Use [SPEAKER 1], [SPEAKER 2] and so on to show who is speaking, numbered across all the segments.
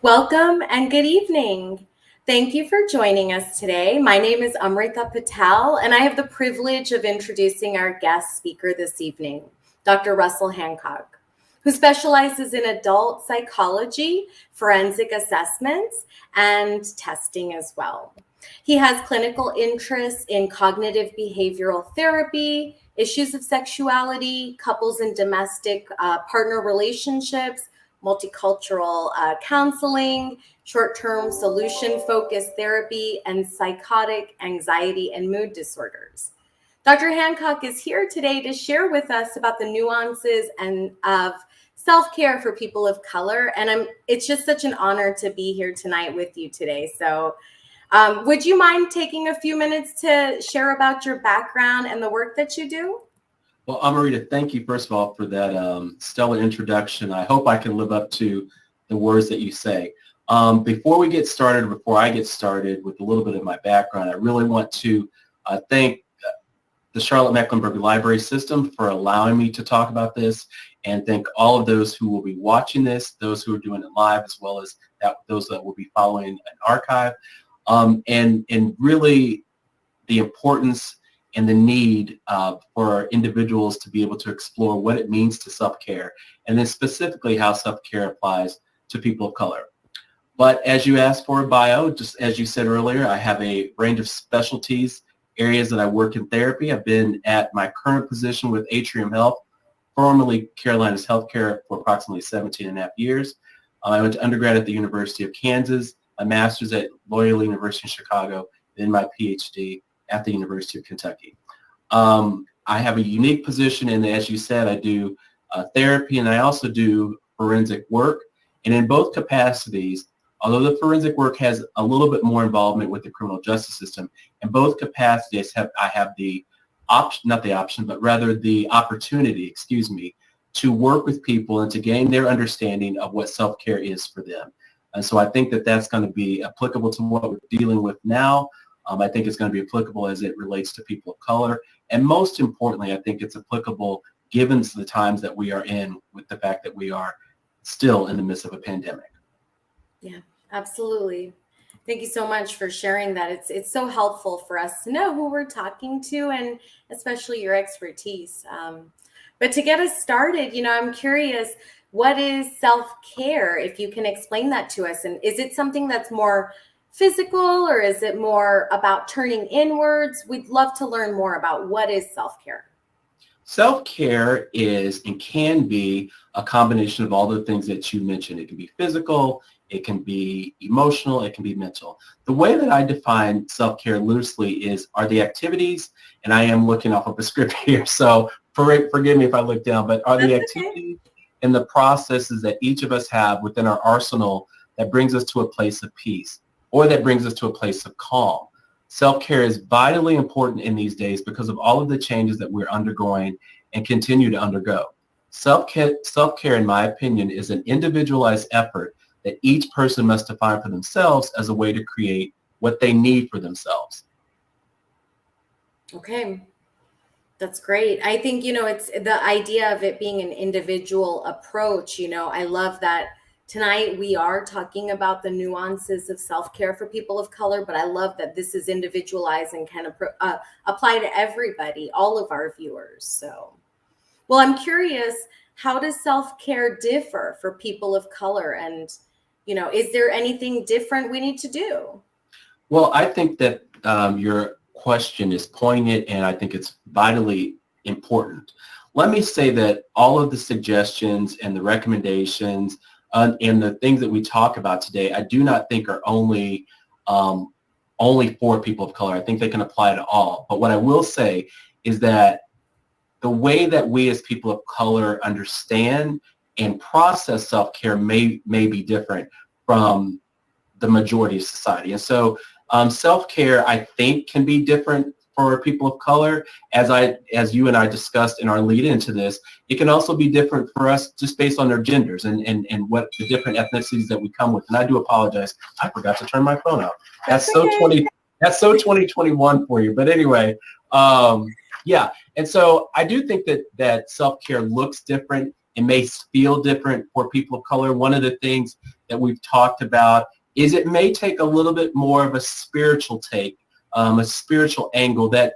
[SPEAKER 1] Welcome and good evening. Thank you for joining us today. My name is Amrita Patel, and I have the privilege of introducing our guest speaker this evening, Dr. Russell Hancock, who specializes in adult psychology, forensic assessments, and testing as well. He has clinical interests in cognitive behavioral therapy, issues of sexuality, couples and domestic partner relationships, multicultural counseling, short-term solution-focused therapy, and psychotic anxiety and mood disorders. Dr. Hancock is here today to share with us about the nuances and of self-care for people of color. And it's just such an honor to be here tonight with you today. So would you mind taking a few minutes to share about your background and the work that you do?
[SPEAKER 2] Well, Amarita, thank you, first of all, for that stellar introduction. I hope I can live up to the words that you say. Before I get started with a little bit of my background, I really want to thank the Charlotte-Mecklenburg Library System for allowing me to talk about this, and thank all of those who will be watching this, those who are doing it live, as well as those that will be following an archive, and really the importance and the need for individuals to be able to explore what it means to self-care, and then specifically how self-care applies to people of color. But as you asked for a bio, just as you said earlier, I have a range of specialties, areas that I work in therapy. I've been at my current position with Atrium Health, formerly Carolinas Healthcare, for approximately 17 and a half years. I went to undergrad at the University of Kansas, my master's at Loyola University in Chicago, then my PhD at the University of Kentucky. I have a unique position in that, as you said, I do therapy, and I also do forensic work. And in both capacities, although the forensic work has a little bit more involvement with the criminal justice system, in both capacities I have the opportunity, to work with people and to gain their understanding of what self-care is for them. And so I think that that's going to be applicable to what we're dealing with now. I think it's going to be applicable as it relates to people of color. And most importantly, I think it's applicable given the times that we are in, with the fact that we are still in the midst of a pandemic.
[SPEAKER 1] Yeah, absolutely. Thank you so much for sharing that. It's so helpful for us to know who we're talking to, and especially your expertise. But to get us started, I'm curious, what is self-care? If you can explain that to us, and is it something that's more physical, or is it more about turning inwards? We'd love to learn more about what is self-care.
[SPEAKER 2] Self-care is and can be a combination of all the things that you mentioned. It can be physical, it can be emotional, it can be mental. The way that I define self-care loosely are the activities, and I am looking off of a script here, so forgive me if I look down, but are the activities and the processes that each of us have within our arsenal that brings us to a place of peace, or that brings us to a place of calm. Self-care is vitally important in these days because of all of the changes that we're undergoing and continue to undergo. Self-care, in my opinion, is an individualized effort that each person must define for themselves as a way to create what they need for themselves.
[SPEAKER 1] Okay, that's great. I think, it's the idea of it being an individual approach. I love that. Tonight, we are talking about the nuances of self-care for people of color, but I love that this is individualized and can apply to everybody, all of our viewers. So, well, I'm curious, how does self-care differ for people of color? And, is there anything different we need to do?
[SPEAKER 2] Well, I think that your question is poignant, and I think it's vitally important. Let me say that all of the suggestions and the recommendations and the things that we talk about today, I do not think are only for people of color. I think they can apply to all. But what I will say is that the way that we as people of color understand and process self-care may be different from the majority of society. And so self-care, I think, can be different for people of color. As you and I discussed in our lead into this, it can also be different for us just based on their genders and what the different ethnicities that we come with. And I do apologize. I forgot to turn my phone off. That's so 2021 for you. But anyway, yeah. And so I do think that self-care looks different. It may feel different for people of color. One of the things that we've talked about is it may take a little bit more of a spiritual take, a spiritual angle that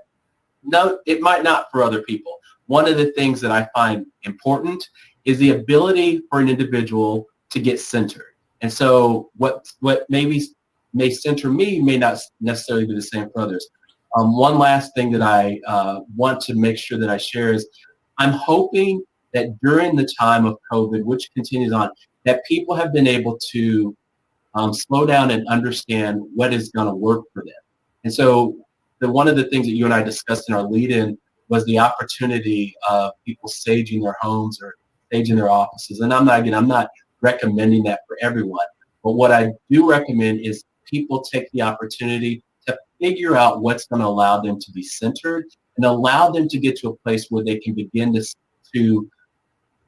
[SPEAKER 2] no, it might not for other people. One of the things that I find important is the ability for an individual to get centered. And so what maybe may center me may not necessarily be the same for others. One last thing that I want to make sure that I share is I'm hoping that during the time of COVID, which continues on, that people have been able to slow down and understand what is going to work for them. And so one of the things that you and I discussed in our lead-in was the opportunity of people staging their homes or staging their offices. And I'm not recommending that for everyone. But what I do recommend is people take the opportunity to figure out what's going to allow them to be centered and allow them to get to a place where they can begin to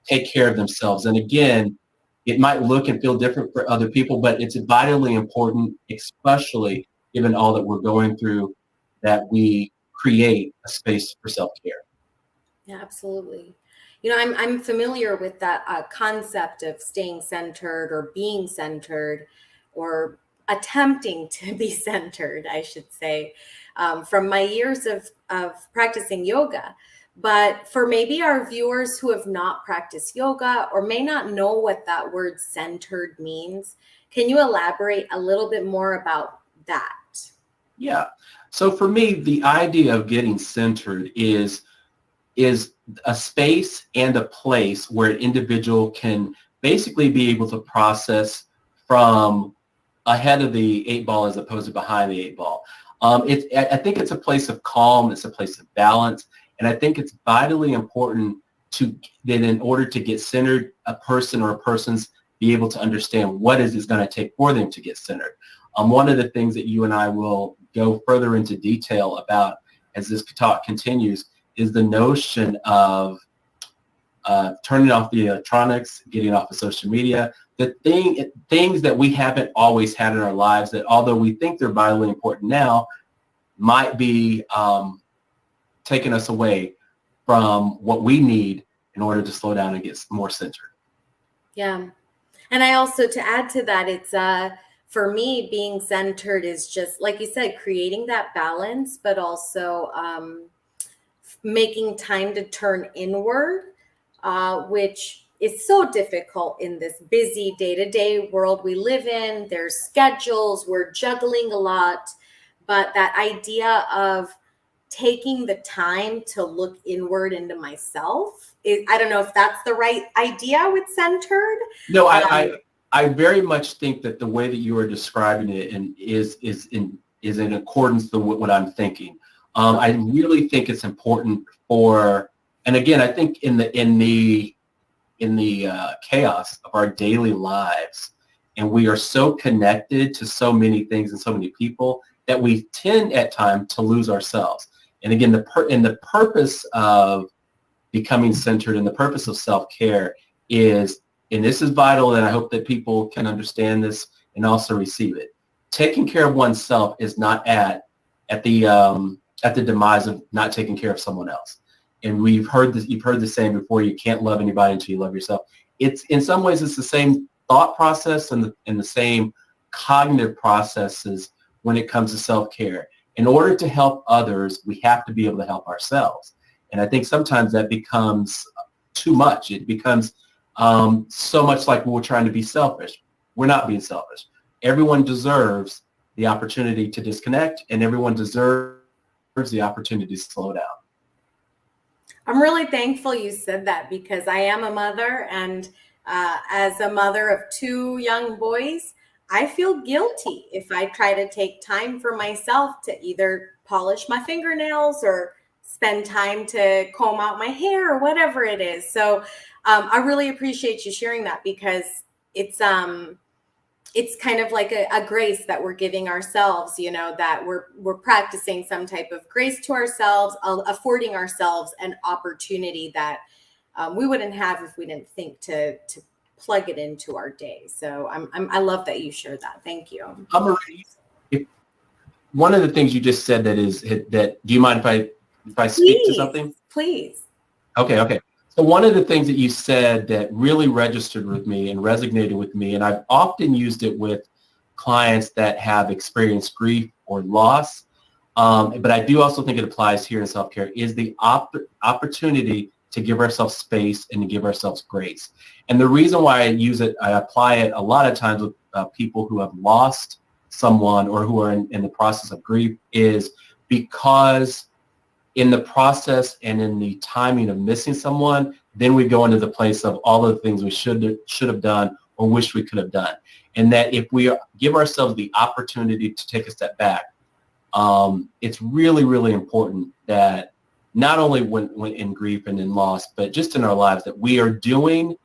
[SPEAKER 2] take care of themselves. And again, it might look and feel different for other people, but it's vitally important, especially given all that we're going through, that we create a space for self-care.
[SPEAKER 1] Yeah, absolutely. You know, I'm familiar with that concept of staying centered or being centered or attempting to be centered, I should say, from my years of practicing yoga. But for maybe our viewers who have not practiced yoga or may not know what that word centered means, can you elaborate a little bit more about that?
[SPEAKER 2] Yeah. So for me, the idea of getting centered is a space and a place where an individual can basically be able to process from ahead of the 8 ball as opposed to behind the 8 ball. I think it's a place of calm. It's a place of balance. And I think it's vitally important that in order to get centered, a person or persons be able to understand what is it going to take for them to get centered. One of the things that you and I will go further into detail about as this talk continues is the notion of turning off the electronics, getting off of social media, things that we haven't always had in our lives that although we think they're vitally important now, might be taking us away from what we need in order to slow down and get more centered.
[SPEAKER 1] Yeah. And I also, to add to that, it's for me, being centered is just, like you said, creating that balance, but also making time to turn inward, which is so difficult in this busy day-to-day world we live in. There's schedules, we're juggling a lot, but that idea of taking the time to look inward into myself, I don't know if that's the right idea with centered.
[SPEAKER 2] No, I very much think that the way that you are describing it is in accordance to what I'm thinking. I really think it's important and again, I think in the chaos of our daily lives, and we are so connected to so many things and so many people that we tend at times to lose ourselves. And again, the purpose of becoming centered and the purpose of self-care is, and this is vital, and I hope that people can understand this and also receive it. Taking care of oneself is not at the demise of not taking care of someone else. And you've heard the saying before: you can't love anybody until you love yourself. It's in some ways it's the same thought process and the same cognitive processes when it comes to self-care. In order to help others, we have to be able to help ourselves. And I think sometimes that becomes too much. It becomes so much like we're trying to be selfish. We're not being selfish. Everyone deserves the opportunity to disconnect, and everyone deserves the opportunity to slow down.
[SPEAKER 1] I'm really thankful you said that, because I am a mother, and as a mother of 2 young boys, I feel guilty if I try to take time for myself to either polish my fingernails or spend time to comb out my hair or whatever it is. So I really appreciate you sharing that, because it's kind of like a grace that we're giving ourselves, you know, that we're practicing some type of grace to ourselves, affording ourselves an opportunity that we wouldn't have if we didn't think to plug it into our day. So I love that you shared that. Thank you.
[SPEAKER 2] One of the things you just said do you mind if I speak to something?
[SPEAKER 1] Please.
[SPEAKER 2] Okay. So one of the things that you said that really registered with me and resonated with me, and I've often used it with clients that have experienced grief or loss, but I do also think it applies here in self-care, is the opportunity to give ourselves space and to give ourselves grace. And the reason why I apply it a lot of times with people who have lost someone or who are in the process of grief is because in the process and in the timing of missing someone, then we go into the place of all of the things we should have done or wish we could have done. And that if we give ourselves the opportunity to take a step back, it's really, really important that not only when in grief and in loss, but just in our lives, that we are doing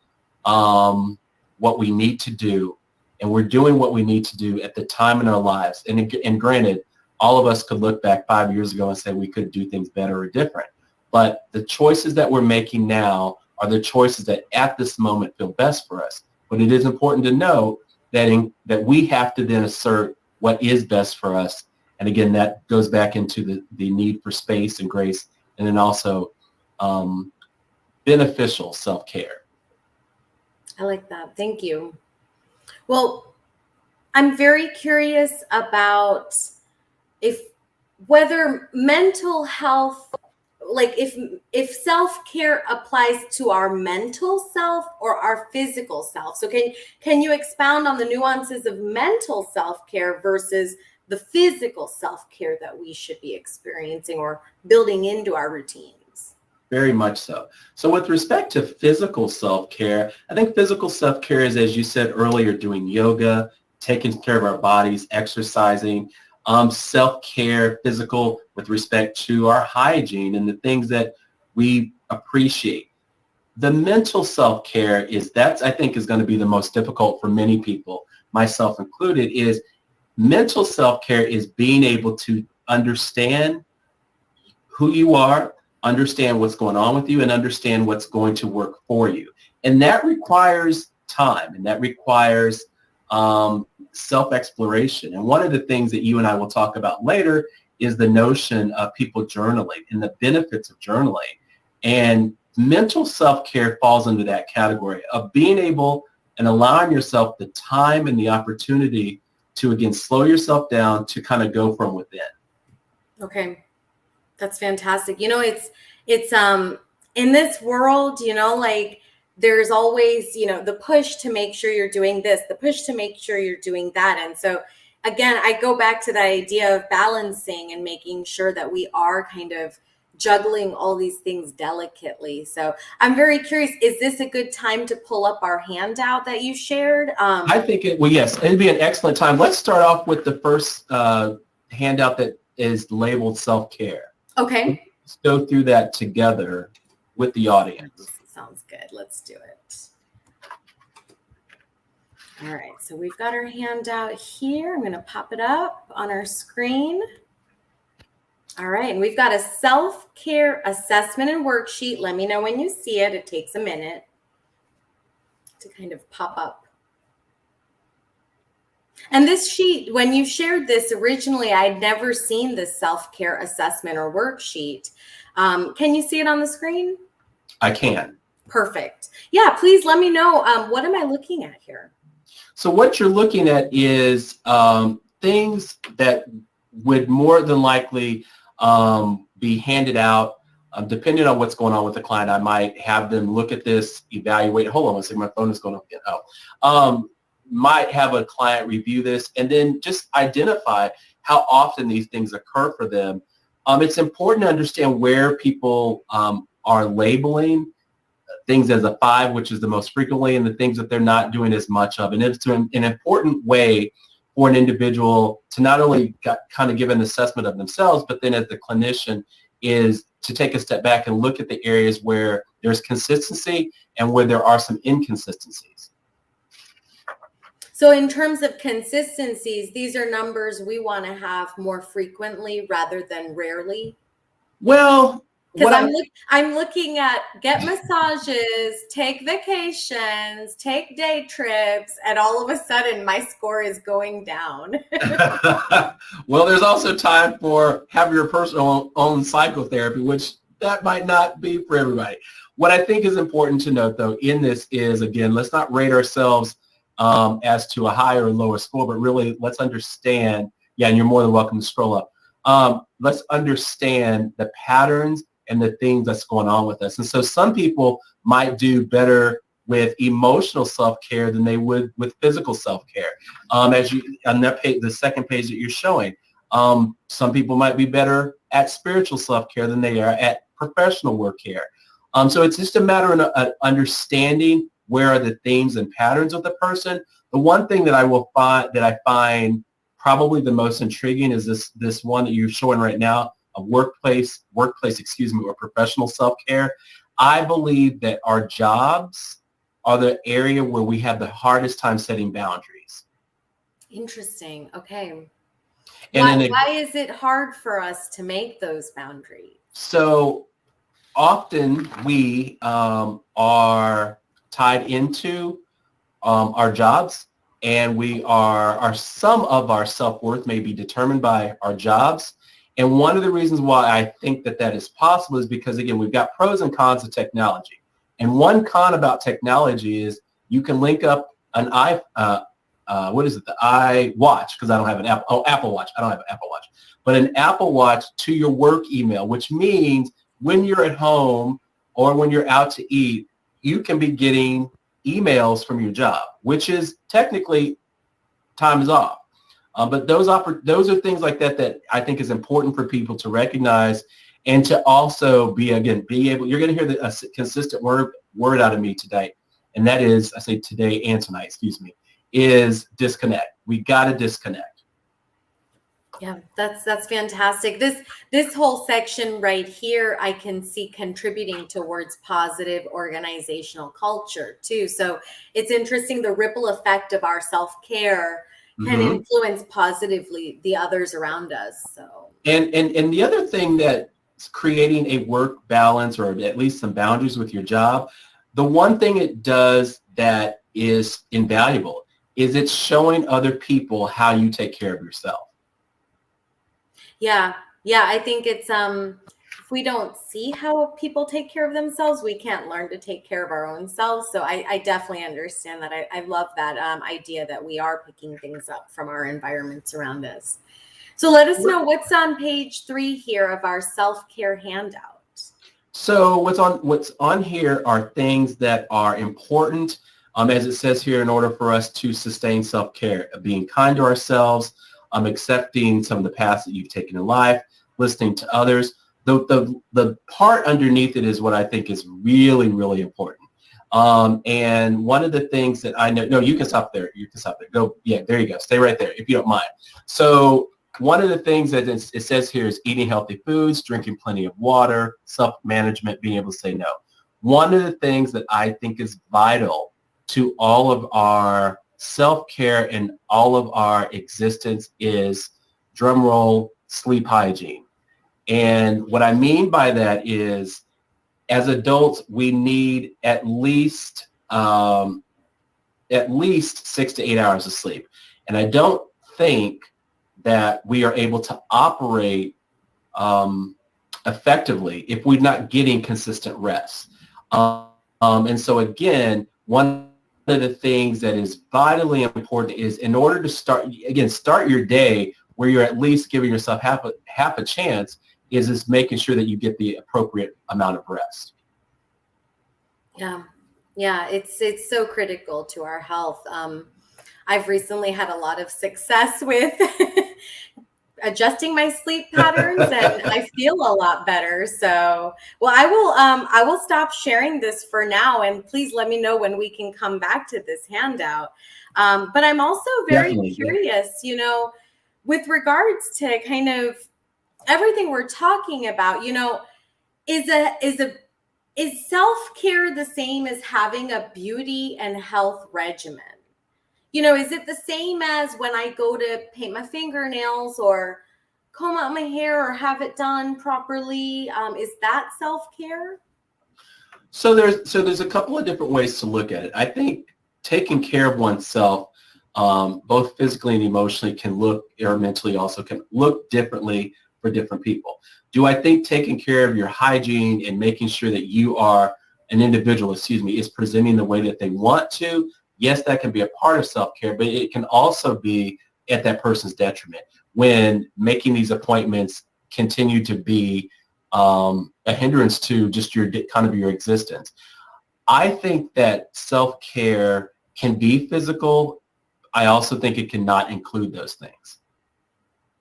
[SPEAKER 2] what we need to do, and we're doing what we need to do at the time in our lives. And granted, all of us could look back 5 years ago and say we could do things better or different. But the choices that we're making now are the choices that at this moment feel best for us. But it is important to know that we have to then assert what is best for us. And again, that goes back into the need for space and grace, and then also beneficial self-care.
[SPEAKER 1] I like that. Thank you. Well, I'm very curious about whether mental health, like if self-care applies to our mental self or our physical self. So can you expound on the nuances of mental self-care versus the physical self-care that we should be experiencing or building into our routines?
[SPEAKER 2] Very much so. So with respect to physical self-care, I think physical self-care is, as you said earlier, doing yoga, taking care of our bodies, exercising, self-care, physical with respect to our hygiene and the things that we appreciate. The mental self-care I think is going to be the most difficult for many people, myself included, is mental self-care is being able to understand who you are, understand what's going on with you, and understand what's going to work for you. And that requires time, and that requires self-exploration. And one of the things that you and I will talk about later is the notion of people journaling and the benefits of journaling. And mental self-care falls into that category of being able and allowing yourself the time and the opportunity to, again, slow yourself down to kind of go from within.
[SPEAKER 1] Okay. That's fantastic. It's in this world, like there's always, the push to make sure you're doing this, the push to make sure you're doing that. And so again, I go back to that idea of balancing and making sure that we are kind of juggling all these things delicately. So I'm very curious, is this a good time to pull up our handout that you shared?
[SPEAKER 2] I think yes, it'd be an excellent time. Let's start off with the first handout that is labeled self-care.
[SPEAKER 1] Okay.
[SPEAKER 2] Let's go through that together with the audience.
[SPEAKER 1] Sounds good. Let's do it. All right. So we've got our handout here. I'm going to pop it up on our screen. All right. And we've got a self-care assessment and worksheet. Let me know when you see it. It takes a minute to kind of pop up. And this sheet, when you shared this originally, I'd never seen this self-care assessment or worksheet. Can you see it on the screen?
[SPEAKER 2] I can.
[SPEAKER 1] Perfect. Yeah, please let me know. What am I looking at here?
[SPEAKER 2] So what you're looking at is things that would more than likely be handed out. Depending on what's going on with the client, I might have them look at this, evaluate. Hold on one second, my phone is going off again. Might have a client review this and then just identify how often these things occur for them. It's important to understand where people are labeling things as a 5, which is the most frequently, and the things that they're not doing as much of. And it's an important way for an individual to not only kind of give an assessment of themselves, but then as the clinician is to take a step back and look at the areas where there's consistency and where there are some inconsistencies.
[SPEAKER 1] So in terms of consistencies, these are numbers we want to have more frequently rather than rarely?
[SPEAKER 2] Well,
[SPEAKER 1] because I'm looking at get massages, take vacations, take day trips, and all of a sudden my score is going down.
[SPEAKER 2] Well, there's also time for have your personal own psychotherapy, which that might not be for everybody. what I think is important to note, though, in this is, again, let's not rate ourselves as to a higher or lower score, but really let's understand, and you're more than welcome to scroll up. Let's understand the patterns and the things that's going on with us. And so some people might do better with emotional self-care than they would with physical self-care. As you on that page, the second page that you're showing, some people might be better at spiritual self-care than they are at professional work care. So it's just a matter of understanding where are the themes and patterns of the person. The one thing that I find probably the most intriguing is this one that you're showing right now, a workplace, or professional self-care. I believe that our jobs are the area where we have the hardest time setting boundaries.
[SPEAKER 1] Interesting. Okay.
[SPEAKER 2] And
[SPEAKER 1] why is it hard for us to make those boundaries?
[SPEAKER 2] So often we are tied into our jobs, and some of our self-worth may be determined by our jobs. And one of the reasons why I think that is possible is because, again, we've got pros and cons of technology. And one con about technology is you can link up an the iWatch, because I don't have an Apple Watch. I don't have an Apple Watch. But an Apple Watch to your work email, which means when you're at home or when you're out to eat, you can be getting emails from your job, which is technically time is off. But those are things like that I think is important for people to recognize, and to also be able. You're going to hear a consistent word out of me today, and that is, I say today and tonight, is disconnect. We got to disconnect.
[SPEAKER 1] Yeah, that's fantastic. This whole section right here, I can see contributing towards positive organizational culture too. So it's interesting, the ripple effect of our self-care can influence positively the others around us. So
[SPEAKER 2] and the other thing that's creating a work balance, or at least some boundaries with your job, the one thing it does that is invaluable is it's showing other people how you take care of yourself.
[SPEAKER 1] Yeah, I think it's if we don't see how people take care of themselves, we can't learn to take care of our own selves. So I definitely understand that. I love that idea that we are picking things up from our environments around us. So let us know what's on page 3 here of our self-care handout.
[SPEAKER 2] So what's on here are things that are important, as it says here, in order for us to sustain self-care: being kind to ourselves, accepting some of the paths that you've taken in life, listening to others. The part underneath it is what I think is really, really important. And one of the things that I know, no, you can stop there. Go, yeah, there you go. Stay right there if you don't mind. So one of the things that it says here is eating healthy foods, drinking plenty of water, self-management, being able to say no. One of the things that I think is vital to all of our self-care and all of our existence is, drum roll, sleep hygiene. And what I mean by that is, as adults, we need at least 6 to 8 hours of sleep. And I don't think that we are able to operate effectively if we're not getting consistent rest. And so again, one of the things that is vitally important is, in order to start your day where you're at least giving yourself half a chance, is making sure that you get the appropriate amount of rest.
[SPEAKER 1] Yeah, it's so critical to our health. I've recently had a lot of success with adjusting my sleep patterns, and I feel a lot better. So, well, I will stop sharing this for now, and please let me know when we can come back to this handout. But I'm also very curious, with regards to kind of everything we're talking about, is self-care the same as having a beauty and health regimen? Is it the same as when I go to paint my fingernails or comb out my hair or have it done properly? Is that self-care?
[SPEAKER 2] So there's a couple of different ways to look at it. I think taking care of oneself, both physically and emotionally, or mentally also, can look differently for different people. Do I think taking care of your hygiene and making sure that you are an individual, is presenting the way that they want to, yes, that can be a part of self-care, but it can also be at that person's detriment when making these appointments continue to be a hindrance to just your existence. I think that self-care can be physical. I also think it cannot include those things.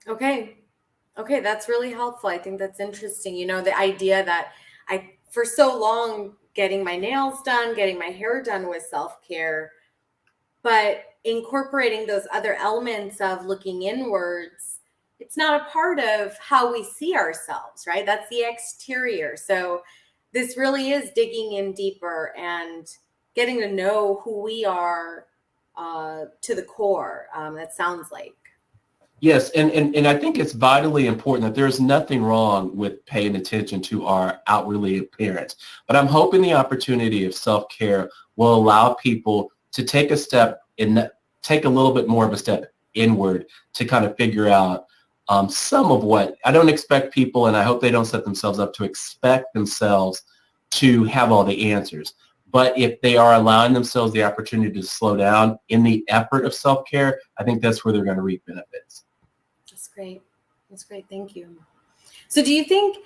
[SPEAKER 1] Okay. Okay, that's really helpful. I think that's interesting. The idea that for so long, getting my nails done, getting my hair done was self-care, but incorporating those other elements of looking inwards, it's not a part of how we see ourselves, right? That's the exterior. So this really is digging in deeper and getting to know who we are to the core. That sounds like.
[SPEAKER 2] Yes, and I think it's vitally important that there's nothing wrong with paying attention to our outwardly appearance. But I'm hoping the opportunity of self-care will allow people to take take a little bit more of a step inward to kind of figure out some of what. I don't expect people, and I hope they don't set themselves up to expect themselves to have all the answers. But if they are allowing themselves the opportunity to slow down in the effort of self-care, I think that's where they're going to reap benefits.
[SPEAKER 1] That's great. That's great. Thank you. So do you think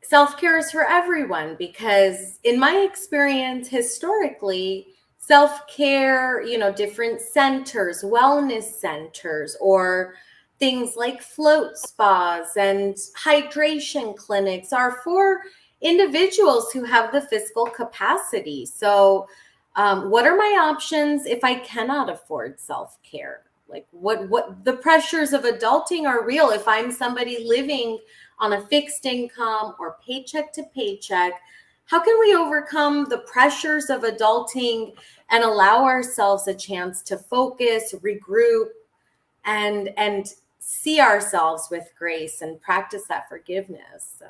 [SPEAKER 1] self-care is for everyone? Because in my experience, historically, self-care, different centers, wellness centers, or things like float spas and hydration clinics are for individuals who have the fiscal capacity. So what are my options if I cannot afford self-care? Like what the pressures of adulting are real. If I'm somebody living on a fixed income or paycheck to paycheck, how can we overcome the pressures of adulting and allow ourselves a chance to focus, regroup, and see ourselves with grace and practice that forgiveness?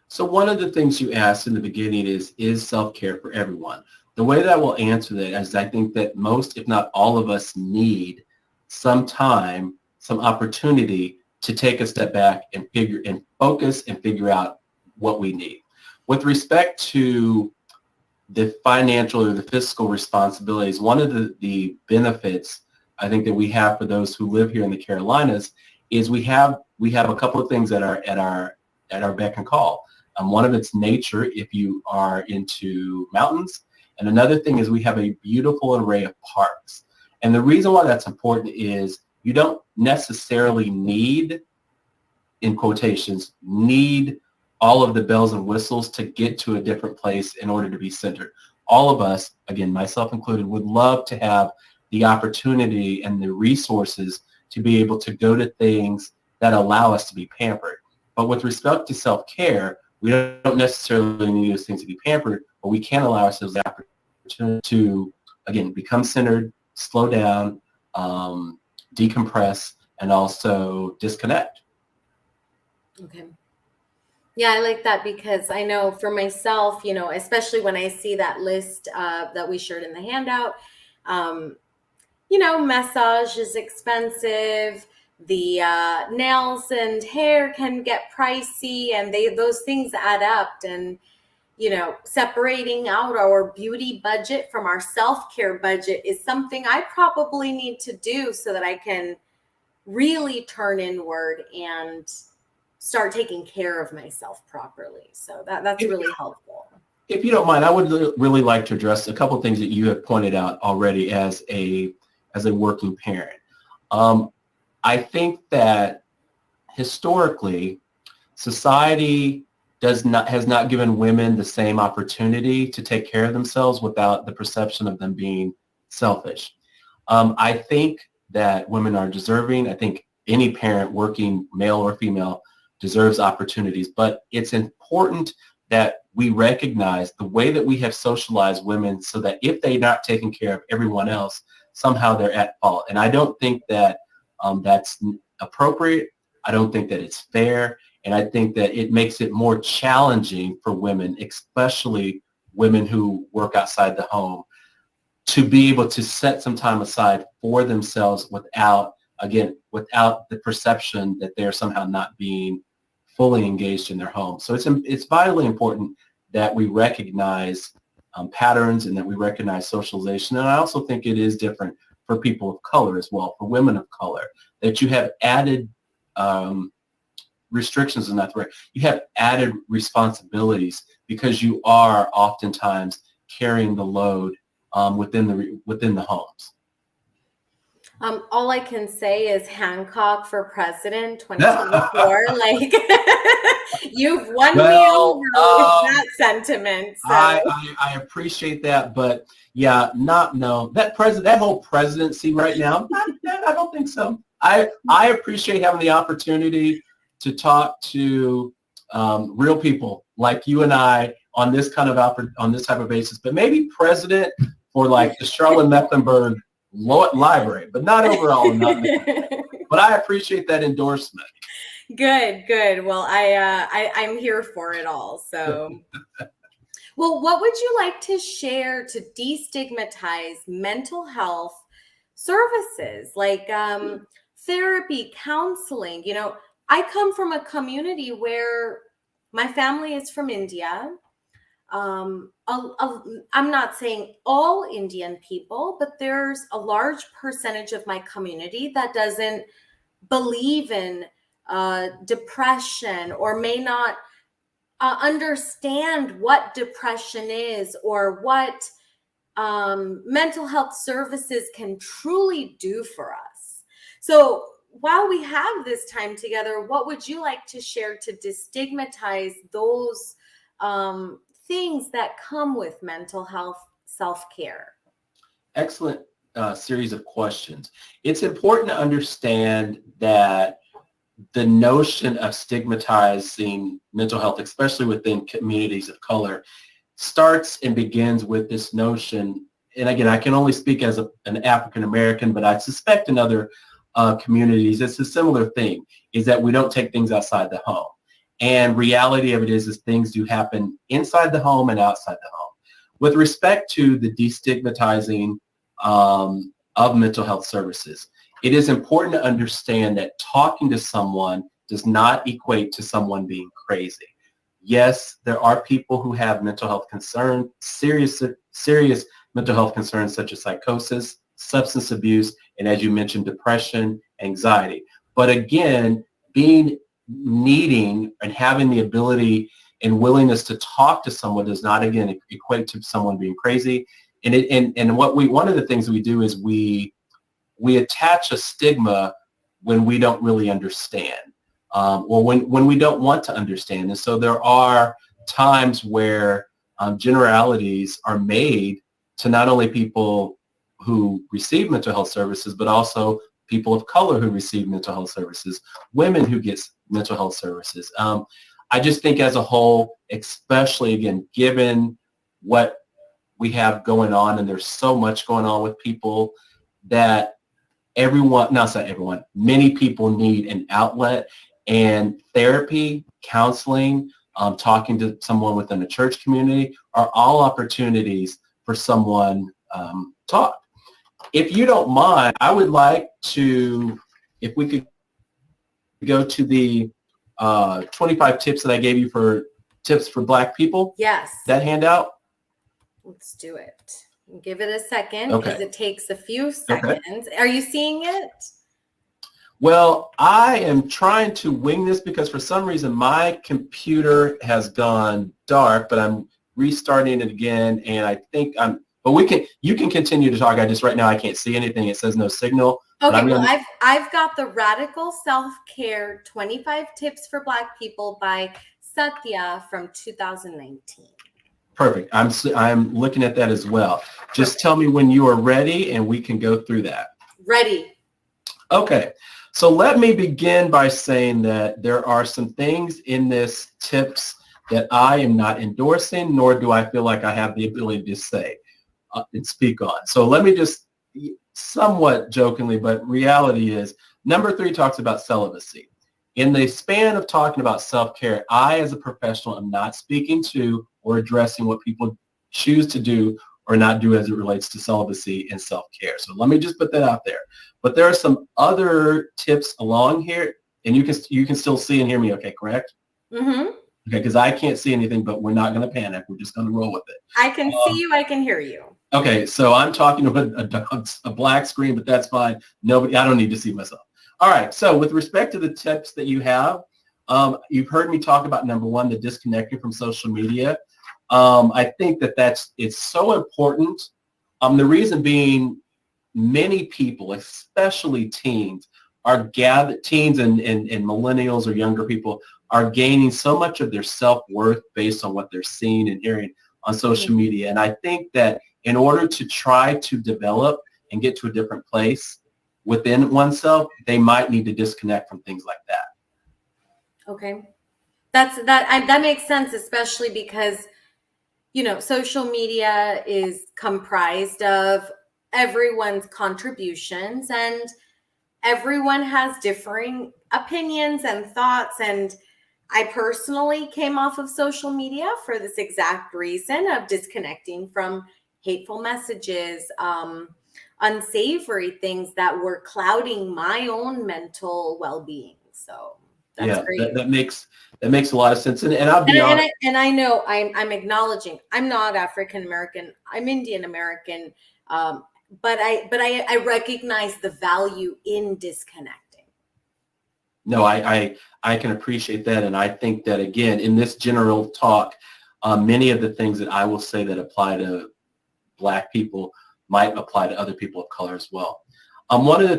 [SPEAKER 2] So one of the things you asked in the beginning is self-care for everyone? The way that I will answer that is I think that most, if not all of us, need some time, some opportunity to take a step back and focus and figure out what we need. With respect to the financial or the fiscal responsibilities, one of the benefits I think that we have for those who live here in the Carolinas is we have a couple of things that are at our beck and call. One of it's nature, if you are into mountains, and another thing is we have a beautiful array of parks. And the reason why that's important is you don't necessarily need, in quotations, need all of the bells and whistles to get to a different place in order to be centered. All of us, again, myself included, would love to have the opportunity and the resources to be able to go to things that allow us to be pampered. But with respect to self-care, we don't necessarily need those things to be pampered, but we can allow ourselves the opportunity to, again, become centered, slow down, decompress, and also disconnect.
[SPEAKER 1] Okay. Yeah, I like that because I know for myself, especially when I see that list that we shared in the handout, massage is expensive. The nails and hair can get pricey, and those things add up. And separating out our beauty budget from our self-care budget is something I probably need to do so that I can really turn inward and start taking care of myself properly. So that's really helpful.
[SPEAKER 2] If you don't mind, I would really like to address a couple of things that you have pointed out already as a working parent. I think that historically, society has not given women the same opportunity to take care of themselves without the perception of them being selfish. I think that women are deserving. I think any parent, working male or female, deserves opportunities, but it's important that we recognize the way that we have socialized women so that if they're not taking care of everyone else, somehow they're at fault. And I don't think that that's appropriate. I don't think that it's fair. And I think that it makes it more challenging for women, especially women who work outside the home, to be able to set some time aside for themselves without the perception that they're somehow not being fully engaged in their home. So it's vitally important that we recognize patterns and that we recognize socialization. And I also think it is different for people of color as well, for women of color, that you have added restrictions is not the right. You have added responsibilities because you are oftentimes carrying the load within the homes.
[SPEAKER 1] All I can say is Hancock for president 2024. Like, you've won me over with that sentiment. So.
[SPEAKER 2] I appreciate that, but yeah, that whole presidency right now, I don't think so. I appreciate having the opportunity to talk to real people like you and I on this type of basis, but maybe president for like the Charlotte-Mecklenburg Library, but not overall. But I appreciate that endorsement.
[SPEAKER 1] Good. Well, I'm here for it all. So, well, what would you like to share to destigmatize mental health services like therapy, counseling? You know, I come from a community where my family is from India. I'm not saying all Indian people, but there's a large percentage of my community that doesn't believe in depression or may not understand what depression is or what mental health services can truly do for us. So while we have this time together, what would you like to share to destigmatize those things that come with mental health self-care?
[SPEAKER 2] Excellent series of questions. It's important to understand that the notion of stigmatizing mental health, especially within communities of color, starts and begins with this notion. And again, I can only speak as an African American, but I suspect in other communities, it's a similar thing, is that we don't take things outside the home. And reality of it is things do happen inside the home and outside the home. With respect to the destigmatizing of mental health services, it is important to understand that talking to someone does not equate to someone being crazy. Yes, there are people who have mental health concerns, serious mental health concerns such as psychosis, substance abuse, and as you mentioned, depression, anxiety. But again, needing and having the ability and willingness to talk to someone does not, again, equate to someone being crazy. And one of the things we do is we attach a stigma when we don't really understand, or when we don't want to understand. And so there are times where generalities are made to not only people who receive mental health services, but also people of color who receive mental health services, women who get mental health services. I just think as a whole, especially, again, given what we have going on, and there's so much going on with people, that many people need an outlet, and therapy, counseling, talking to someone within a church community are all opportunities for someone talk. If you don't mind, I would like to, if we could go to the 25 tips that I gave you for tips for Black people.
[SPEAKER 1] Yes.
[SPEAKER 2] That handout?
[SPEAKER 1] Let's do it. Give it a second because it takes a few seconds. Okay. Are you seeing it?
[SPEAKER 2] Well, I am trying to wing this because for some reason my computer has gone dark, but I'm restarting it again, and I think you can continue to talk. Right now I can't see anything. It says no signal.
[SPEAKER 1] Okay, well, I've got the Radical Self-Care 25 Tips for Black People by Satya from 2019.
[SPEAKER 2] Perfect. I'm looking at that as well. Just tell me when you are ready and we can go through that.
[SPEAKER 1] Ready.
[SPEAKER 2] Okay. So let me begin by saying that there are some things in this tips that I am not endorsing, nor do I feel like I have the ability to say and speak on. So let me just somewhat jokingly, but reality is number 3 talks about celibacy. In the span of talking about self-care, I as a professional am not speaking to or addressing what people choose to do or not do as it relates to celibacy and self-care. So let me just put that out there. But there are some other tips along here, and you can still see and hear me okay, correct?
[SPEAKER 1] Mm-hmm.
[SPEAKER 2] Okay, because I can't see anything, but we're not going to panic. We're just going to roll with it.
[SPEAKER 1] I can see you. I can hear you.
[SPEAKER 2] Okay, so I'm talking about a black screen, but that's fine. I don't need to see myself. All right, so with respect to the tips that you have, you've heard me talk about number one, the disconnecting from social media. I think it's so important. The reason being, many people, especially teens, teens and millennials or younger people are gaining so much of their self-worth based on what they're seeing and hearing on social media. And I think that in order to try to develop and get to a different place within oneself, they might need to disconnect from things like that.
[SPEAKER 1] Okay. That makes sense, especially because, social media is comprised of everyone's contributions, and everyone has differing opinions and thoughts. And I personally came off of social media for this exact reason of disconnecting from hateful messages, unsavory things that were clouding my own mental well-being. So that's great.
[SPEAKER 2] That makes a lot of sense. And I'll be honest.
[SPEAKER 1] And I know I'm acknowledging I'm not African American. I'm Indian American. But I recognize the value in disconnecting.
[SPEAKER 2] No, I can appreciate that. And I think that, again, in this general talk, many of the things that I will say that apply to Black people might apply to other people of color as well. The other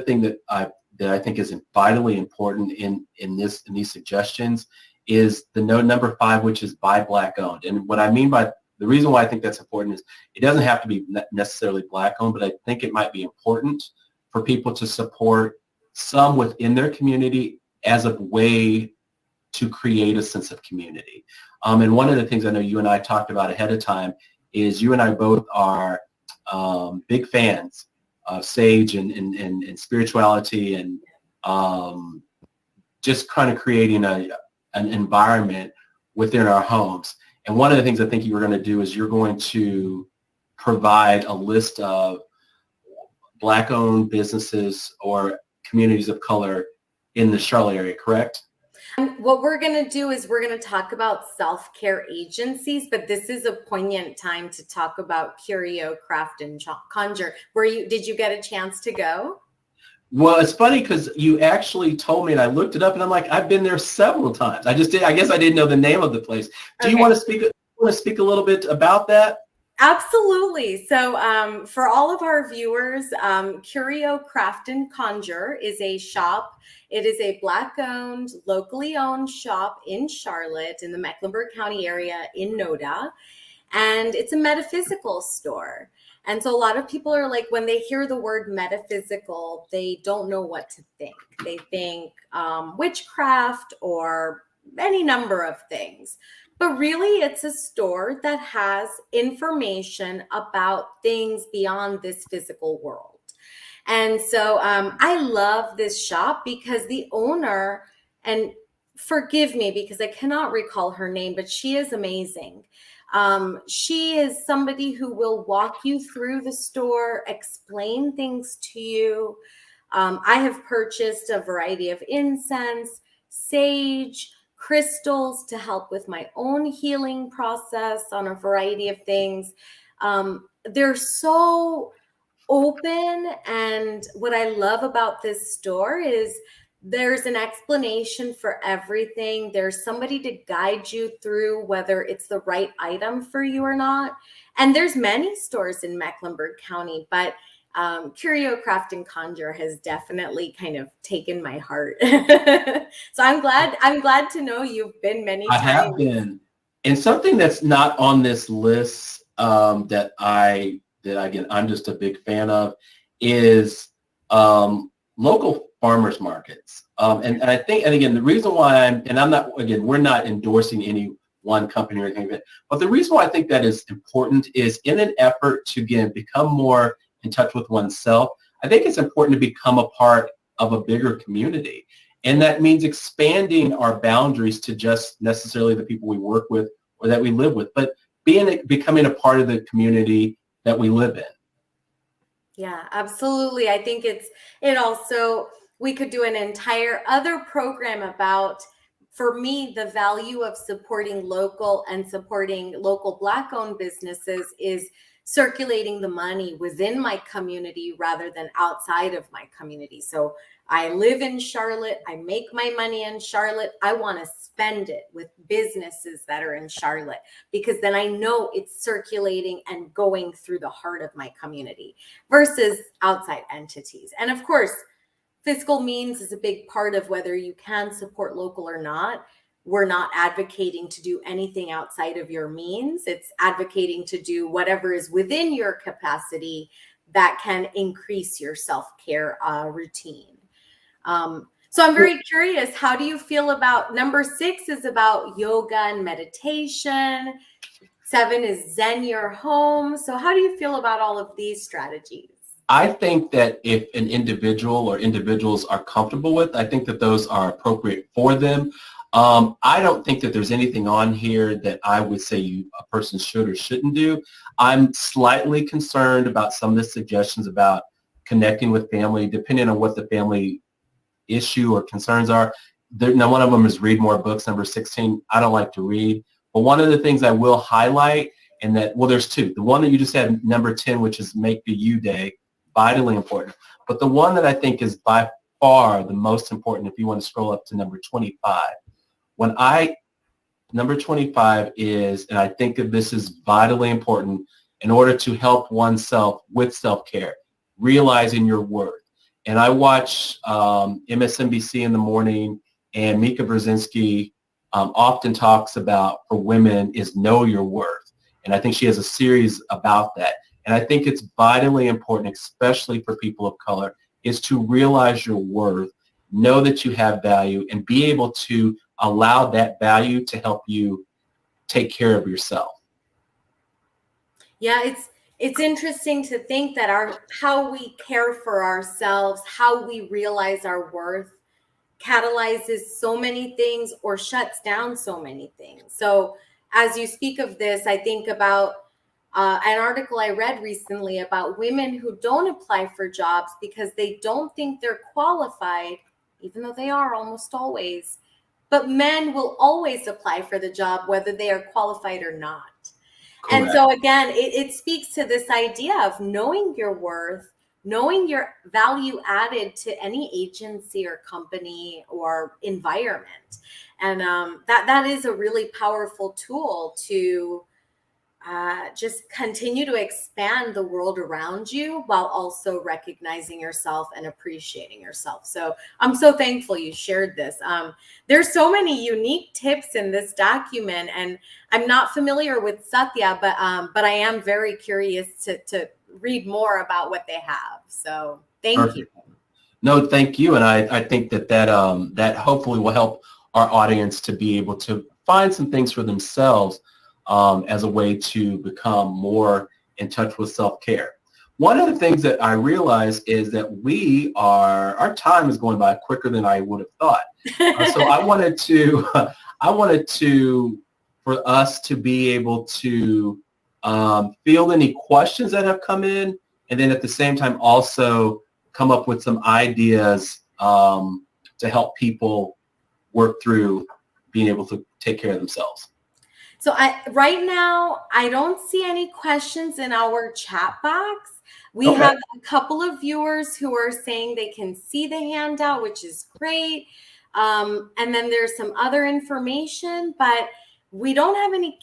[SPEAKER 2] thing that I think is vitally important in these suggestions is the note number 5, which is buy Black owned. And what I mean by the reason why I think that's important is it doesn't have to be necessarily Black owned, but I think it might be important for people to support some within their community as a way to create a sense of community. And one of the things I know you and I talked about ahead of time is you and I both are big fans of sage and spirituality, and just kind of creating an environment within our homes. And one of the things I think you were going to do is you're going to provide a list of Black-owned businesses or communities of color in the Charlotte area, correct?
[SPEAKER 1] And what we're going to do is we're going to talk about self-care agencies, but this is a poignant time to talk about Curio, Craft, and Conjure. Did you get a chance to go?
[SPEAKER 2] Well, it's funny because you actually told me, and I looked it up, and I'm like, I've been there several times. I guess I didn't know the name of the place. Do you want to speak a little bit about that?
[SPEAKER 1] Absolutely. So for all of our viewers, Curio Craft and Conjure is a shop. It is a Black-owned, locally owned shop in Charlotte in the Mecklenburg County area in Noda. And it's a metaphysical store. And so a lot of people are like, when they hear the word metaphysical, they don't know what to think. They think witchcraft or any number of things. But really, it's a store that has information about things beyond this physical world. And so I love this shop because the owner, and forgive me because I cannot recall her name, but she is amazing. She is somebody who will walk you through the store, explain things to you. I have purchased a variety of incense, sage, crystals to help with my own healing process on a variety of things. They're so open, and what I love about this store is there's an explanation for everything. There's somebody to guide you through whether it's the right item for you or not. And there's many stores in Mecklenburg County, but Curio Craft and Conjure has definitely kind of taken my heart. So I'm glad to know you've been many times. I
[SPEAKER 2] have been. And something that's not on this list that again, I'm just a big fan of is local farmers markets. And I think, and again, the reason why we're not endorsing any one company or anything, but the reason why I think that is important is in an effort to, again, become more in touch with oneself, I think it's important to become a part of a bigger community. And that means expanding our boundaries to just necessarily the people we work with or that we live with, but becoming a part of the community that we live in.
[SPEAKER 1] Yeah, absolutely. I think it also, we could do an entire other program about for me, the value of supporting local and supporting local Black-owned businesses is circulating the money within my community rather than outside of my community. So I live in Charlotte. I make my money in Charlotte. I want to spend it with businesses that are in Charlotte, because then I know it's circulating and going through the heart of my community versus outside entities. And of course, fiscal means is a big part of whether you can support local or not. We're not advocating to do anything outside of your means. It's advocating to do whatever is within your capacity that can increase your self-care routine. So I'm very curious, how do you feel about number 6 is about yoga and meditation. 7 is Zen your home. So how do you feel about all of these strategies?
[SPEAKER 2] I think that if an individual or individuals are comfortable with, I think that those are appropriate for them. I don't think that there's anything on here that I would say a person should or shouldn't do. I'm slightly concerned about some of the suggestions about connecting with family, depending on what the family issue or concerns are. Now, one of them is read more books, number 16. I don't like to read. But one of the things I will highlight, and that, well, there's 2. The one that you just had, number 10, which is Make the You Day, vitally important. But the one that I think is by far the most important, if you want to scroll up to number 25, number 25 is, and I think that this is vitally important in order to help oneself with self-care, realizing your worth. And I watch MSNBC in the morning, and Mika Brzezinski often talks about, for women, is know your worth. And I think she has a series about that. And I think it's vitally important, especially for people of color, is to realize your worth, know that you have value, and be able to allow that value to help you take care of yourself.
[SPEAKER 1] Yeah, it's interesting to think that how we care for ourselves, how we realize our worth, catalyzes so many things or shuts down so many things. So as you speak of this, I think about an article I read recently about women who don't apply for jobs because they don't think they're qualified, even though they are almost always. But men will always apply for the job, whether they are qualified or not. Correct. And so again, it speaks to this idea of knowing your worth, knowing your value added to any agency or company or environment. And that is a really powerful tool to just continue to expand the world around you while also recognizing yourself and appreciating yourself. So I'm so thankful you shared this. There's so many unique tips in this document, and I'm not familiar with Satya, but I am very curious to read more about what they have. So thank you.
[SPEAKER 2] No, thank you. And I think that hopefully will help our audience to be able to find some things for themselves as a way to become more in touch with self-care. One of the things that I realize is that our time is going by quicker than I would have thought. So I wanted for us to be able to field any questions that have come in, and then at the same time also come up with some ideas to help people work through being able to take care of themselves.
[SPEAKER 1] So right now, I don't see any questions in our chat box. We have a couple of viewers who are saying they can see the handout, which is great. And then there's some other information, but we don't have any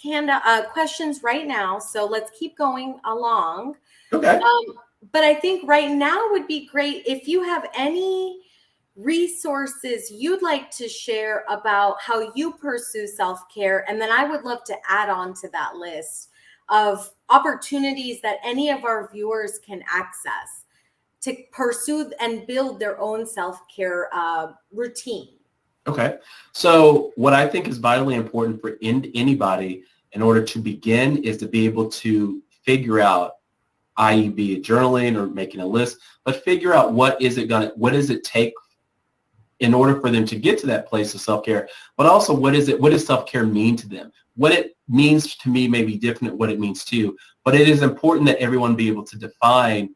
[SPEAKER 1] questions right now. So let's keep going along.
[SPEAKER 2] Okay.
[SPEAKER 1] But I think right now would be great if you have any resources you'd like to share about how you pursue self-care. And then I would love to add on to that list of opportunities that any of our viewers can access to pursue and build their own self-care routine.
[SPEAKER 2] Okay. So what I think is vitally important for anybody in order to begin is to be able to figure out, i.e. be it journaling or making a list, but figure out what does it take in order for them to get to that place of self-care, but also what does self-care mean to them? What it means to me may be different than what it means to you, but it is important that everyone be able to define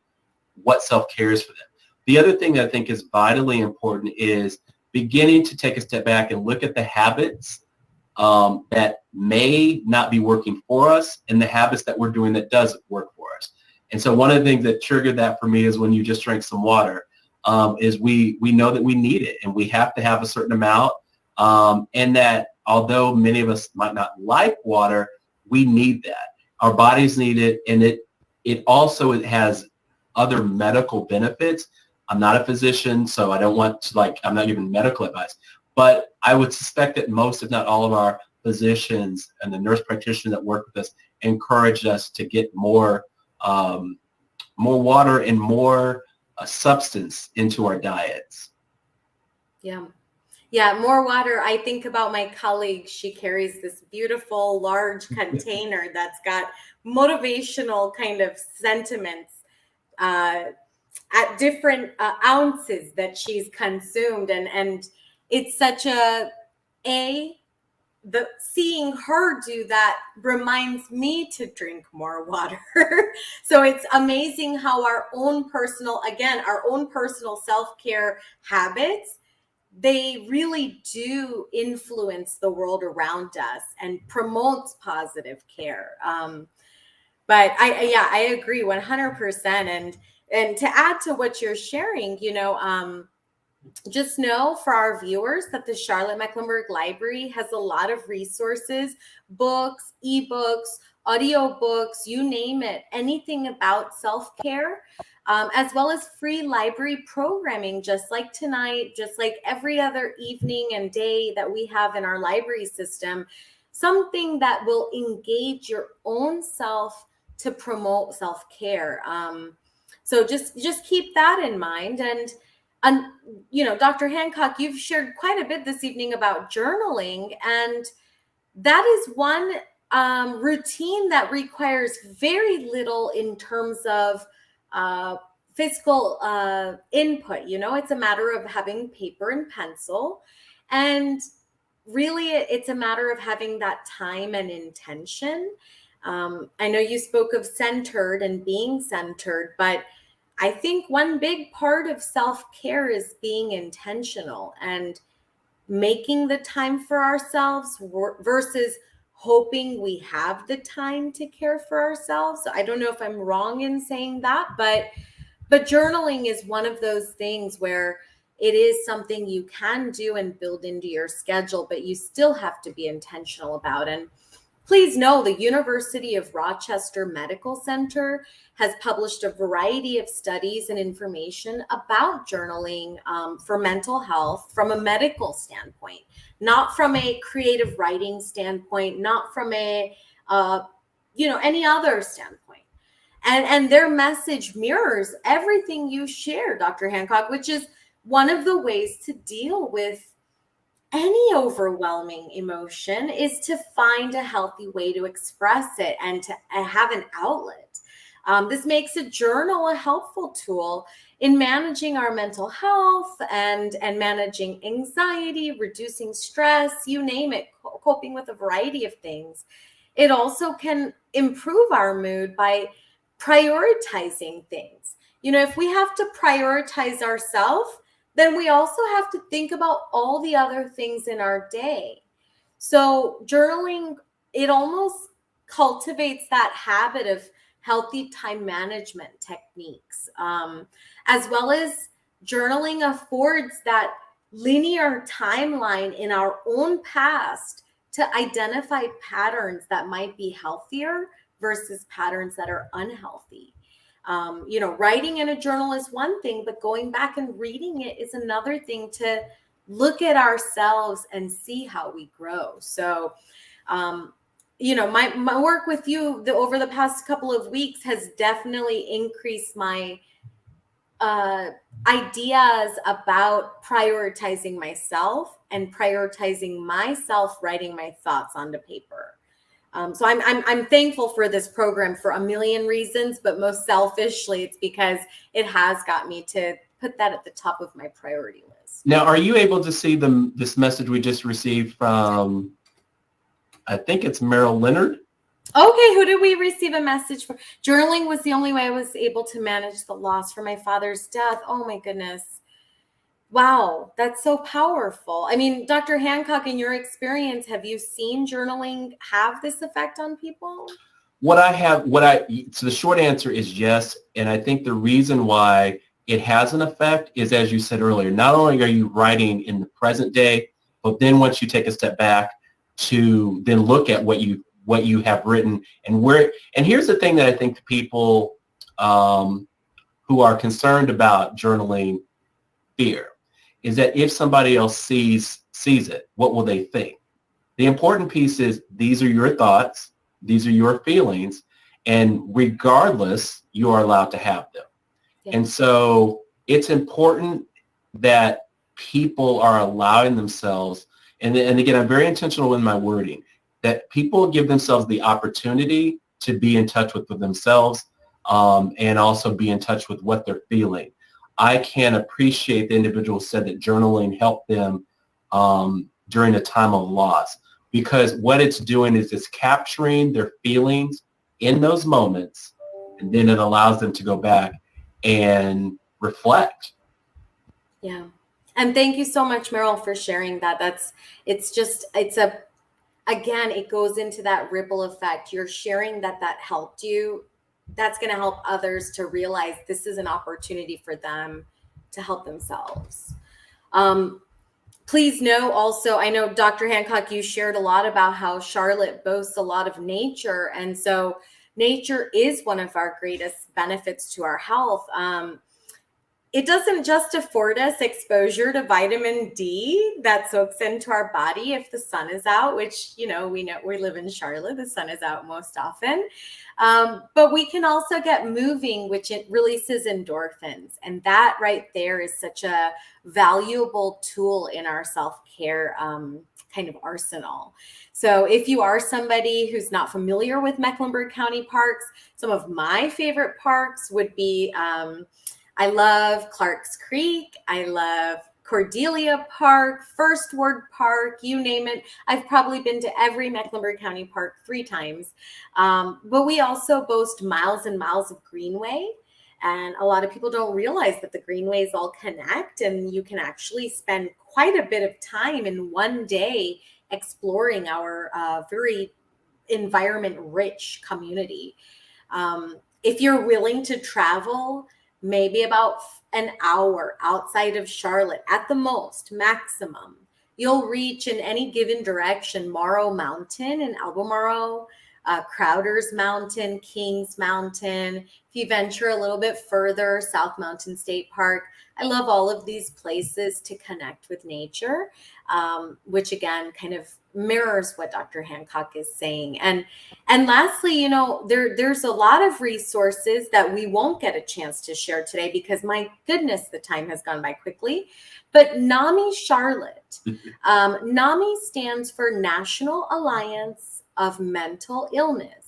[SPEAKER 2] what self-care is for them. The other thing that I think is vitally important is beginning to take a step back and look at the habits that may not be working for us and the habits that we're doing that does work for us. And so one of the things that triggered that for me is when you just drank some water, is we know that we need it and we have to have a certain amount, and that although many of us might not like water, we need that. Our bodies need it, and it also has other medical benefits. I'm not a physician, so I don't want to, I'm not giving medical advice, but I would suspect that most, if not all, of our physicians and the nurse practitioners that work with us encourage us to get more water and more substance into our diets.
[SPEAKER 1] Yeah, more water. I think about my colleague. She carries this beautiful large container that's got motivational kind of sentiments at different ounces that she's consumed. And it's such seeing her do that reminds me to drink more water. So it's amazing how our own personal self-care habits, they really do influence the world around us and promotes positive care. But I agree 100%. And to add to what you're sharing, just know for our viewers that the Charlotte Mecklenburg Library has a lot of resources, books, ebooks, audiobooks, you name it, anything about self-care, as well as free library programming, just like tonight, just like every other evening and day that we have in our library system, something that will engage your own self to promote self-care. So just keep that in mind. And Dr. Hancock, you've shared quite a bit this evening about journaling, and that is one routine that requires very little in terms of physical input. It's a matter of having paper and pencil, and really it's a matter of having that time and intention. I know you spoke of centered and being centered, but I think one big part of self-care is being intentional and making the time for ourselves versus hoping we have the time to care for ourselves. I don't know if I'm wrong in saying that, but journaling is one of those things where it is something you can do and build into your schedule, but you still have to be intentional about. And please know the University of Rochester Medical Center has published a variety of studies and information about journaling for mental health from a medical standpoint, not from a creative writing standpoint, not from a any other standpoint. And their message mirrors everything you share, Dr. Hancock, which is one of the ways to deal with any overwhelming emotion is to find a healthy way to express it and to have an outlet. This makes a journal a helpful tool in managing our mental health and managing anxiety, reducing stress, you name it, coping with a variety of things. It also can improve our mood by prioritizing things. If we have to prioritize ourselves, then we also have to think about all the other things in our day. So journaling, it almost cultivates that habit of healthy time management techniques, as well as journaling affords that linear timeline in our own past to identify patterns that might be healthier versus patterns that are unhealthy. Writing in a journal is one thing, but going back and reading it is another thing to look at ourselves and see how we grow. So, my work with you over the past couple of weeks has definitely increased my ideas about prioritizing myself and prioritizing myself writing my thoughts onto paper. So I'm thankful for this program for a million reasons, but most selfishly, it's because it has got me to put that at the top of my priority list.
[SPEAKER 2] Now, are you able to see this message we just received from, I think it's Meryl Leonard?
[SPEAKER 1] Okay, who did we receive a message for? Journaling was the only way I was able to manage the loss for my father's death. Oh my goodness. Wow, that's so powerful. I mean, Dr. Hancock, in your experience, have you seen journaling have this effect on people?
[SPEAKER 2] So the short answer is yes. And I think the reason why it has an effect is, as you said earlier, not only are you writing in the present day, but then once you take a step back to then look at what you have written and here's the thing that I think the people who are concerned about journaling fear is that if somebody else sees it, what will they think? The important piece is these are your thoughts, these are your feelings, and regardless, you are allowed to have them. Yeah. And so it's important that people are allowing themselves, and again, I'm very intentional in my wording, that people give themselves the opportunity to be in touch with themselves and also be in touch with what they're feeling. I can appreciate the individual said that journaling helped them during a time of loss, because what it's doing is it's capturing their feelings in those moments, and then it allows them to go back and reflect.
[SPEAKER 1] Yeah. And thank you so much, Meryl, for sharing that. Again, it goes into that ripple effect. You're sharing that helped you. That's going to help others to realize this is an opportunity for them to help themselves. Please know also, I know Dr. Hancock, you shared a lot about how Charlotte boasts a lot of nature. And so nature is one of our greatest benefits to our health. It doesn't just afford us exposure to vitamin D that soaks into our body if the sun is out, which, we know we live in Charlotte, the sun is out most often. But we can also get moving, which it releases endorphins. And that right there is such a valuable tool in our self-care kind of arsenal. So if you are somebody who's not familiar with Mecklenburg County parks, some of my favorite parks would be, I love Clark's Creek. I love Cordelia Park, First Ward Park, you name it. I've probably been to every Mecklenburg County park 3 times. But we also boast miles and miles of greenway. And a lot of people don't realize that the greenways all connect, and you can actually spend quite a bit of time in one day exploring our very environment-rich community. If you're willing to travel, maybe about an hour outside of Charlotte at the most, maximum, you'll reach in any given direction Morrow Mountain in Albemarle, Crowder's Mountain, Kings Mountain. If you venture a little bit further, South Mountain State Park. I love all of these places to connect with nature, which again kind of mirrors what Dr. Hancock is saying. And lastly, there's a lot of resources that we won't get a chance to share today because my goodness, the time has gone by quickly. But Nami Charlotte, Nami stands for National Alliance of Mental Illness.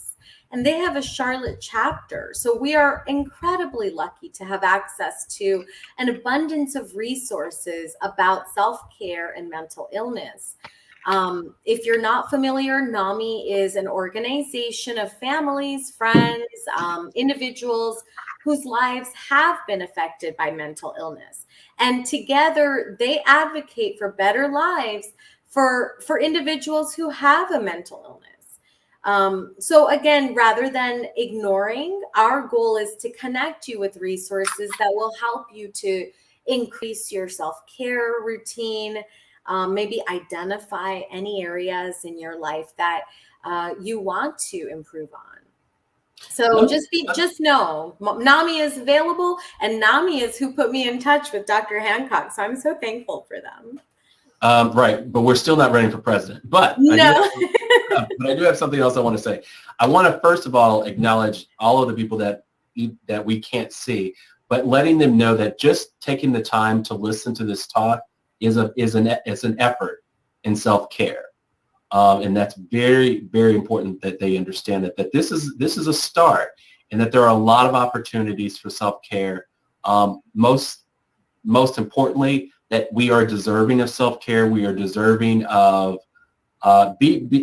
[SPEAKER 1] And they have a Charlotte chapter. So we are incredibly lucky to have access to an abundance of resources about self-care and mental illness. If you're not familiar, NAMI is an organization of families, friends, individuals whose lives have been affected by mental illness. And together they advocate for better lives for individuals who have a mental illness. So again, rather than ignoring, our goal is to connect you with resources that will help you to increase your self-care routine, maybe identify any areas in your life that you want to improve on. So just know, NAMI is available, and NAMI is who put me in touch with Dr. Hancock. So I'm so thankful for them.
[SPEAKER 2] Right, but we're still not running for president. But
[SPEAKER 1] no.
[SPEAKER 2] I do have something else I want to say. I want to first of all acknowledge all of the people that we can't see, but letting them know that just taking the time to listen to this talk is an effort in self-care, and that's very, very important that they understand that this is a start, and that there are a lot of opportunities for self-care. Most importantly, that we are deserving of self-care. We are deserving of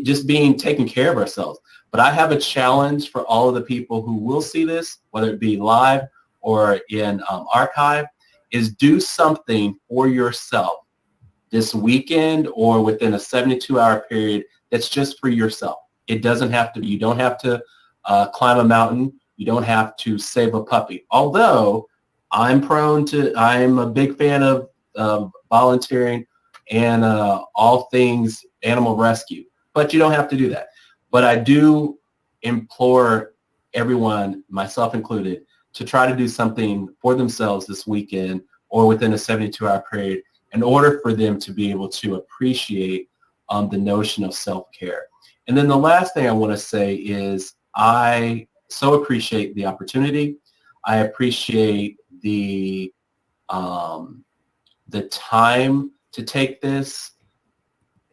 [SPEAKER 2] just being taking care of ourselves. But I have a challenge for all of the people who will see this, whether it be live or in archive, is do something for yourself this weekend or within a 72-hour period that's just for yourself. It doesn't have to, you don't have to climb a mountain. You don't have to save a puppy. Although I'm a big fan of volunteering and all things animal rescue, but you don't have to do that. But I do implore everyone, myself included, to try to do something for themselves this weekend or within a 72-hour period in order for them to be able to appreciate the notion of self-care. And then the last thing I want to say is I so appreciate the opportunity. I appreciate the time to take this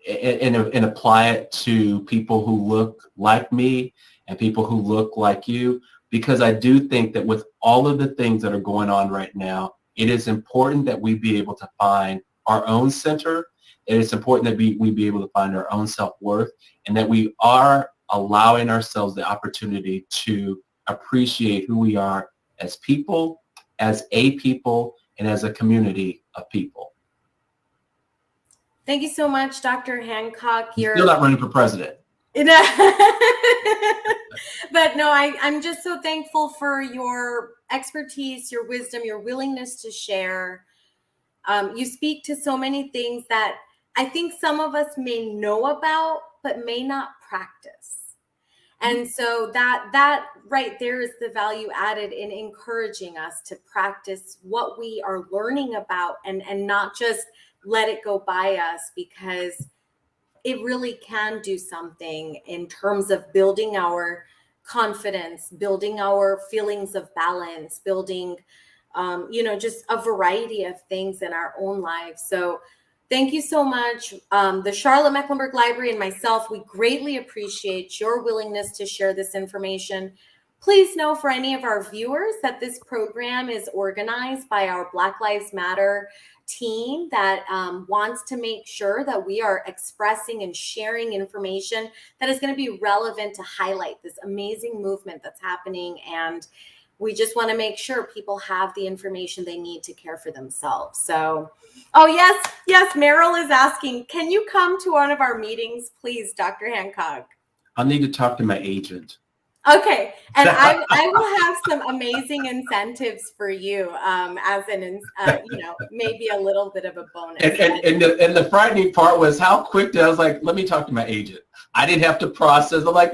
[SPEAKER 2] and apply it to people who look like me and people who look like you, because I do think that with all of the things that are going on right now, it is important that we be able to find our own center. And it's important that we be able to find our own self-worth, and that we are allowing ourselves the opportunity to appreciate who we are as people, as a people, and as a community of people.
[SPEAKER 1] Thank you so much, Dr. Hancock.
[SPEAKER 2] You're still not running for president.
[SPEAKER 1] But no, I'm just so thankful for your expertise, your wisdom, your willingness to share. You speak to so many things that I think some of us may know about, but may not practice. And so that right there is the value added in encouraging us to practice what we are learning about and not just let it go by us, because it really can do something in terms of building our confidence, building our feelings of balance, building, just a variety of things in our own lives. So thank you so much. The Charlotte Mecklenburg Library and myself, we greatly appreciate your willingness to share this information. Please know for any of our viewers that this program is organized by our Black Lives Matter team that wants to make sure that we are expressing and sharing information that is going to be relevant to highlight this amazing movement that's happening. And we just want to make sure people have the information they need to care for themselves. So, oh, yes, Meryl is asking, can you come to one of our meetings, please, Dr. Hancock?
[SPEAKER 2] I'll need to talk to my agent.
[SPEAKER 1] Okay, and I will have some amazing incentives for you, as maybe a little bit of a bonus.
[SPEAKER 2] And the frightening part was how quick I was like, let me talk to my agent. I didn't have to process. I'm like,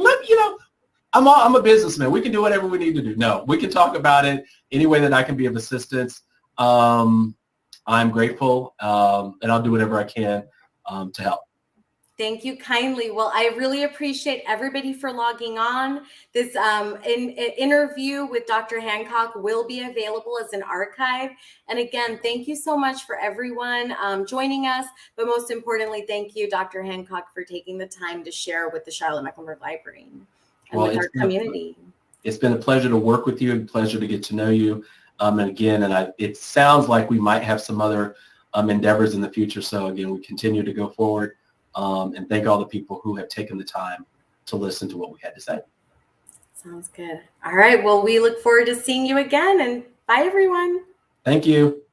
[SPEAKER 2] I'm a businessman. We can do whatever we need to do. No, we can talk about it any way that I can be of assistance. I'm grateful, and I'll do whatever I can to help.
[SPEAKER 1] Thank you kindly. Well, I really appreciate everybody for logging on. This interview with Dr. Hancock will be available as an archive. And again, thank you so much for everyone joining us. But most importantly, thank you, Dr. Hancock, for taking the time to share with the Charlotte Mecklenburg Library and with our community.
[SPEAKER 2] It's been a pleasure to work with you, and a pleasure to get to know you. It sounds like we might have some other endeavors in the future. So again, we continue to go forward. And thank all the people who have taken the time to listen to what we had to say.
[SPEAKER 1] Sounds good. All right. Well, we look forward to seeing you again, and bye, everyone.
[SPEAKER 2] Thank you.